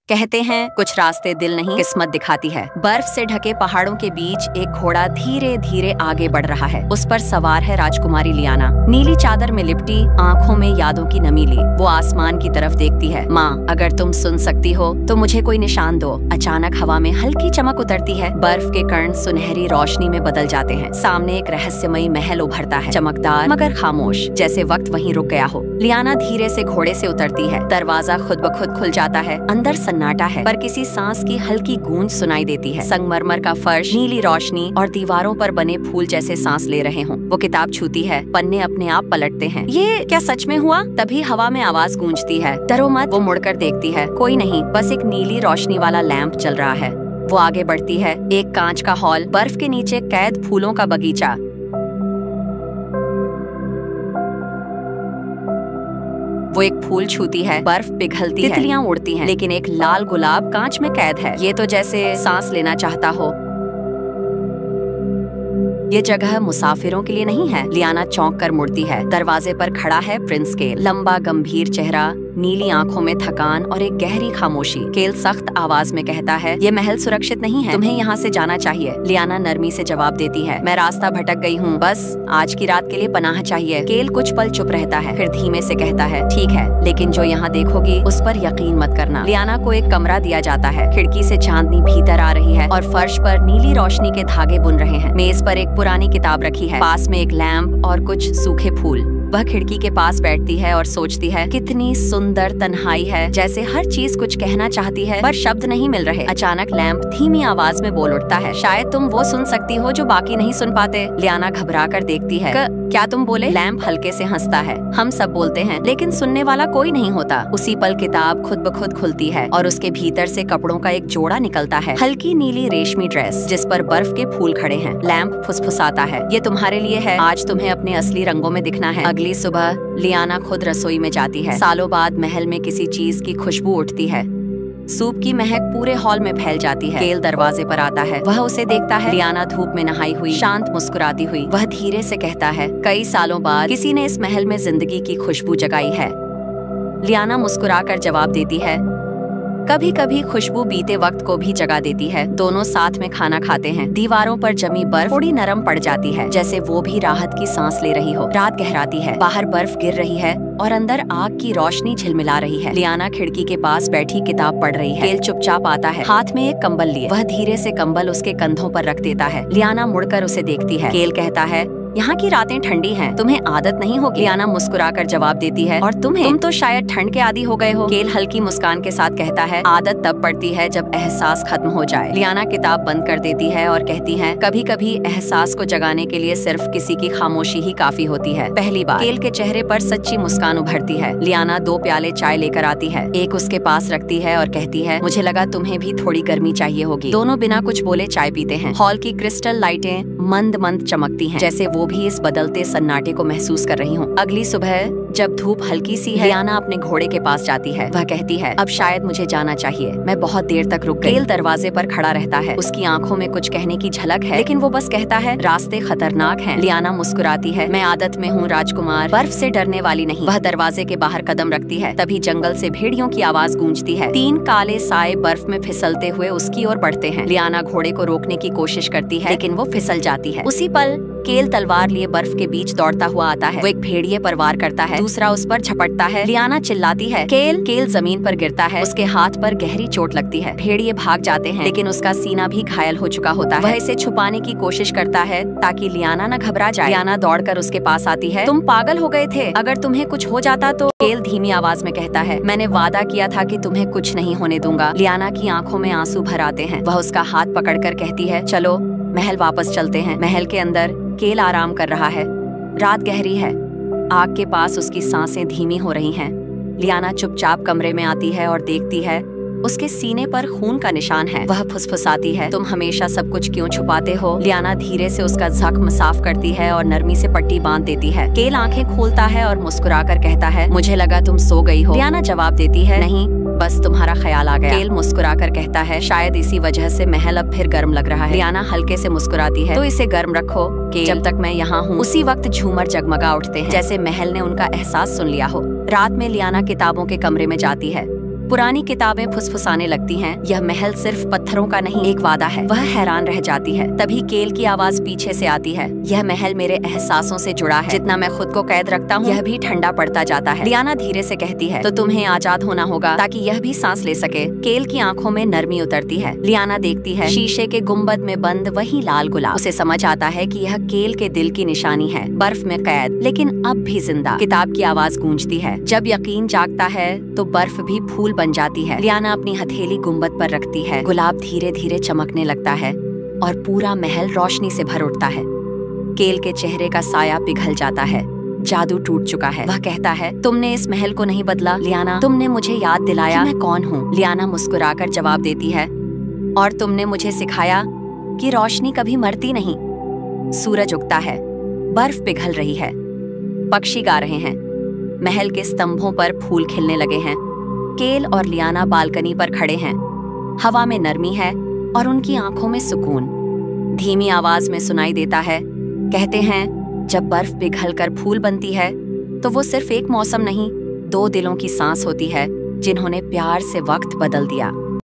कहते हैं कुछ रास्ते दिल नहीं किस्मत दिखाती है। बर्फ से ढके पहाड़ों के बीच एक घोड़ा धीरे धीरे आगे बढ़ रहा है। उस पर सवार है राजकुमारी लियाना। नीली चादर में लिपटी, आंखों में यादों की नमी ली, वो आसमान की तरफ देखती है। माँ, अगर तुम सुन सकती हो तो मुझे कोई निशान दो। अचानक हवा में हल्की चमक उतरती है। बर्फ के कण सुनहरी रोशनी में बदल जाते हैं। सामने एक रहस्यमयी महल उभरता है, चमकदार मगर खामोश, जैसे वक्त वहीं रुक गया हो। लियाना धीरे से घोड़े से उतरती है। दरवाजा खुद ब खुद खुल जाता है। अंदर सन्नाटा है, पर किसी सांस की हल्की गूंज सुनाई देती है। संगमरमर का फर्श, नीली रोशनी और दीवारों पर बने फूल जैसे सांस ले रहे हों। वो किताब छूती है, पन्ने अपने आप पलटते हैं। ये क्या सच में हुआ? तभी हवा में आवाज गूंजती है, डरो मत। वो मुड़कर देखती है, कोई नहीं, बस एक नीली रोशनी वाला लैंप चल रहा है। वो आगे बढ़ती है। एक कांच का हॉल, बर्फ के नीचे कैद फूलों का बगीचा। वो एक फूल छूती है, बर्फ पिघलती है, तितलियां उड़ती हैं, लेकिन एक लाल गुलाब कांच में कैद है। ये तो जैसे सांस लेना चाहता हो। ये जगह मुसाफिरों के लिए नहीं है। लियाना चौंक कर मुड़ती है। दरवाजे पर खड़ा है प्रिंस केल। लंबा गंभीर चेहरा, नीली आंखों में थकान और एक गहरी खामोशी। केल सख्त आवाज में कहता है, ये महल सुरक्षित नहीं है, तुम्हें यहाँ से जाना चाहिए। लियाना नरमी से जवाब देती है, मैं रास्ता भटक गई हूँ, बस आज की रात के लिए पनाह चाहिए। केल कुछ पल चुप रहता है, फिर धीमे से कहता है, ठीक है, लेकिन जो यहाँ देखोगी उस पर यकीन मत करना। लियाना को एक कमरा दिया जाता है। खिड़की से चांदनी भीतर आ रही है और फर्श पर नीली रोशनी के धागे बुन रहे हैं। मेज पर एक पुरानी किताब रखी है, पास में एक लैंप और कुछ सूखे फूल। वह खिड़की के पास बैठती है और सोचती है, कितनी सुंदर तन्हाई है, जैसे हर चीज कुछ कहना चाहती है पर शब्द नहीं मिल रहे। अचानक लैंप धीमी आवाज में बोल उठता है, शायद तुम वो सुन सकती हो जो बाकी नहीं सुन पाते। लियाना घबरा कर देखती है, क्या तुम बोले? लैंप हल्के से हंसता है, हम सब बोलते हैं, लेकिन सुनने वाला कोई नहीं होता। उसी पल किताब खुद ब खुद खुलती है और उसके भीतर से कपड़ों का एक जोड़ा निकलता है। हल्की नीली रेशमी ड्रेस जिस पर बर्फ के फूल खड़े हैं। लैंप फुसफुसाता है, ये तुम्हारे लिए है, आज तुम्हें अपने असली रंगों में दिखना है। अगली सुबह लियाना खुद रसोई में जाती है। सालों बाद महल में किसी चीज की खुशबू उठती है। सूप की महक पूरे हॉल में फैल जाती है। केल दरवाजे पर आता है, वह उसे देखता है। लियाना धूप में नहाई हुई, शांत मुस्कुराती हुई। वह धीरे से कहता है, कई सालों बाद किसी ने इस महल में जिंदगी की खुशबू जगाई है। लियाना मुस्कुराकर जवाब देती है, कभी कभी खुशबू बीते वक्त को भी जगा देती है। दोनों साथ में खाना खाते हैं। दीवारों पर जमी बर्फ थोड़ी नरम पड़ जाती है, जैसे वो भी राहत की सांस ले रही हो। रात गहराती है, बाहर बर्फ गिर रही है और अंदर आग की रोशनी झिलमिला रही है। लियाना खिड़की के पास बैठी किताब पढ़ रही है। केल चुपचाप आता है, हाथ में एक कंबल लिए। वह धीरे से कंबल उसके कंधों पर रख देता है। लियाना मुड़कर उसे देखती है। केल कहता है, यहाँ की रातें ठंडी हैं, तुम्हें आदत नहीं होगी। लियाना मुस्कुराकर जवाब देती है, और तुम तो शायद ठंड के आदी हो गए हो। केल हल्की मुस्कान के साथ कहता है, आदत तब पड़ती है जब एहसास खत्म हो जाए। लियाना किताब बंद कर देती है और कहती है, कभी कभी एहसास को जगाने के लिए सिर्फ किसी की खामोशी ही काफी होती है। पहली बार केल के चेहरे पर सच्ची मुस्कान उभरती है। लियाना 2 प्याले चाय लेकर आती है, एक उसके पास रखती है और कहती है, मुझे लगा तुम्हें भी थोड़ी गर्मी चाहिए होगी। दोनों बिना कुछ बोले चाय पीते हैं। हॉल की क्रिस्टल लाइटें मंद मंद चमकती हैं, जैसे वो भी इस बदलते सन्नाटे को महसूस कर रही हूँ। अगली सुबह जब धूप हल्की सी है, लियाना अपने घोड़े के पास जाती है। वह कहती है, अब शायद मुझे जाना चाहिए, मैं बहुत देर तक रुक गई। केल दरवाजे पर खड़ा रहता है। उसकी आंखों में कुछ कहने की झलक है, लेकिन वो बस कहता है, रास्ते खतरनाक हैं। लियाना मुस्कुराती है, मैं आदत में हूँ राजकुमार, बर्फ से डरने वाली नहीं। वह दरवाजे के बाहर कदम रखती है, तभी जंगल से भेड़ियों की आवाज गूंजती है। 3 काले साए बर्फ में फिसलते हुए उसकी ओर बढ़ते हैं। लियाना घोड़े को रोकने की कोशिश करती है, लेकिन वो फिसल जाती है। उसी पल केल तलवार लिए बर्फ के बीच दौड़ता हुआ आता है। वो एक भेड़िए पर वार करता है, दूसरा उस पर झपटता है। लियाना चिल्लाती है, केल। केल जमीन पर गिरता है, उसके हाथ पर गहरी चोट लगती है। भेड़िए भाग जाते हैं, लेकिन उसका सीना भी घायल हो चुका होता है। वह इसे छुपाने की कोशिश करता है ताकि लियाना न घबरा जाए। लियाना दौड़कर उसके पास आती है, तुम पागल हो गए थे, अगर तुम्हें कुछ हो जाता तो। केल धीमी आवाज में कहता है, मैंने वादा किया था कि तुम्हें कुछ नहीं होने दूंगा। लियाना की आंखों में आंसू भर आते हैं। वह उसका हाथ पकड़कर कहती है, चलो महल वापस चलते हैं। महल के अंदर केल आराम कर रहा है। रात गहरी है, आग के पास उसकी सांसें धीमी हो रही हैं। लियाना चुपचाप कमरे में आती है और देखती है, उसके सीने पर खून का निशान है। वह फुसफुसाती है, तुम हमेशा सब कुछ क्यों छुपाते हो? लियाना धीरे से उसका जख्म साफ करती है और नरमी से पट्टी बांध देती है। केल आंखें खोलता है और मुस्कुराकर कहता है, मुझे लगा तुम सो गई हो। लियाना जवाब देती है, नहीं, बस तुम्हारा ख्याल आ गया। केल मुस्कुराकर कहता है, शायद इसी वजह से महल अब फिर गर्म लग रहा है। लियाना हल्के से मुस्कुराती है, तो इसे गर्म रखो केल, जब तक मैं यहाँ हूँ। उसी वक्त झूमर जगमगा उठते हैं, जैसे महल ने उनका एहसास सुन लिया हो। रात में लियाना किताबों के कमरे में जाती है। पुरानी किताबें फुसफुसाने लगती हैं, यह महल सिर्फ पत्थरों का नहीं, एक वादा है। वह हैरान रह जाती है। तभी केल की आवाज पीछे से आती है। यह महल मेरे एहसासों से जुड़ा है। जितना मैं खुद को कैद रखता हूँ, यह भी ठंडा पड़ता जाता है। लियाना धीरे से कहती है, तो तुम्हें आजाद होना होगा ताकि यह भी सांस ले सके। केल की आंखों में नरमी उतरती है। लियाना देखती है शीशे के गुंबद में बंद वही लाल गुलाब। उसे समझ आता है कि यह केल के दिल की निशानी है, बर्फ में कैद लेकिन अब भी जिंदा। किताब की आवाज गूंजती है, जब यकीन जागता है तो बर्फ भी फूल बन जाती है। लियाना अपनी हथेली गुंबद पर रखती है। गुलाब धीरे धीरे चमकने लगता है और पूरा महल रोशनी से भर उठता है। केल के चेहरे का साया पिघल जाता है। जादू टूट चुका है। वह कहता है, तुमने इस महल को नहीं बदला लियाना, तुमने मुझे याद दिलाया कि मैं कौन हूँ। लियाना मुस्कुराकर जवाब देती है, और तुमने मुझे सिखाया कि रोशनी कभी मरती नहीं। सूरज उगता है, बर्फ पिघल रही है, पक्षी गा रहे हैं, महल के स्तंभों पर फूल खिलने लगे हैं। केल और लियाना बालकनी पर खड़े हैं। हवा में नरमी है और उनकी आंखों में सुकून। धीमी आवाज में सुनाई देता है, कहते हैं जब बर्फ पिघलकर फूल बनती है तो वो सिर्फ एक मौसम नहीं, 2 दिलों की सांस होती है जिन्होंने प्यार से वक्त बदल दिया।